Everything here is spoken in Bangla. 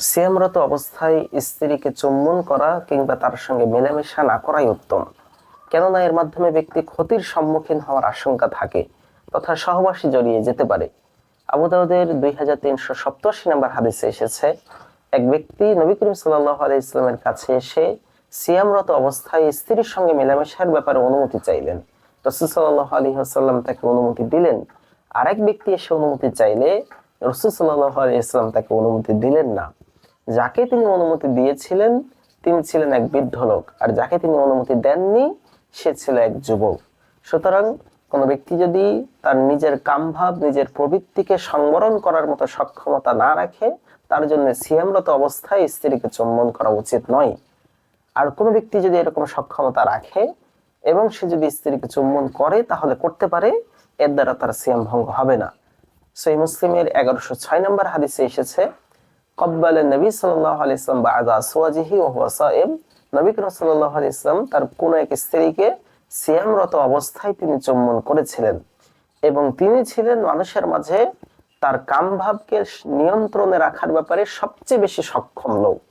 সিয়ামরত অবস্থায় স্ত্রীকে চুম্বন করা কিংবা তার সঙ্গে মেলামেশা না করাই উত্তম। কেননা এর মাধ্যমে ব্যক্তি ক্ষতির সম্মুখীন হওয়ার আশঙ্কা থাকে তথা সহবাসী জড়িয়ে যেতে পারে। আবু দাউদের 2387 নম্বর হাদিসে এসেছে, এক ব্যক্তি নবী করিম সাল্লাল্লাহু আলাইহি ইসলামের কাছে এসে সিয়ামরত অবস্থায় স্ত্রীর সঙ্গে মেলামেশার ব্যাপারে অনুমতি চাইলেন। রাসূল সাল্লাল্লাহু আলাইহি ওয়াসাল্লাম তাকে অনুমতি দিলেন। আরেক ব্যক্তি এসে অনুমতি চাইলে রাসূল সাল্লাল্লাহু আলাইহি ওয়াসাল্লাম তাকে অনুমতি দিলেন না। যাকে তিনি অনুমতি দিয়েছিলেন তিনি ছিলেন এক বৃদ্ধ লোক, আর যাকে তিনি অনুমতি দেননি সে ছিল এক যুবক। সুতরাং কোনো ব্যক্তি যদি তার নিজের কামভাব, নিজের প্রবৃত্তিকে সংবরণ করার মতো সক্ষমতা না রাখে, তার জন্য সিয়ামরত অবস্থায় স্ত্রীকে চুম্বন করা উচিত নয়। আর কোনো ব্যক্তি যদি এরকম সক্ষমতা রাখে এবং সে যদি স্ত্রীকে চুম্বন করে তাহলে করতে পারে, এর দ্বারা তার সিয়াম ভঙ্গ হবে না। সহিহ মুসলিমের 1106 নম্বর হাদিসে এসেছে, কব্বালা নবী সাল্লাল্লাহু আলাইহি ওয়াসাল্লাম বা'দা আসওয়াজিহি ওয়া হুয়া সাইম। নবী করিম সাল্লাল্লাহু আলাইহি ওয়াসাল্লাম তার কোন এক স্ত্রীকে সিয়ামরত অবস্থায় তিনি চুম্বন করেছিলেন এবং তিনি ছিলেন মানুষের মাঝে তার কামভাবকে নিয়ন্ত্রণে রাখার ব্যাপারে সবচেয়ে বেশি সক্ষম লোক।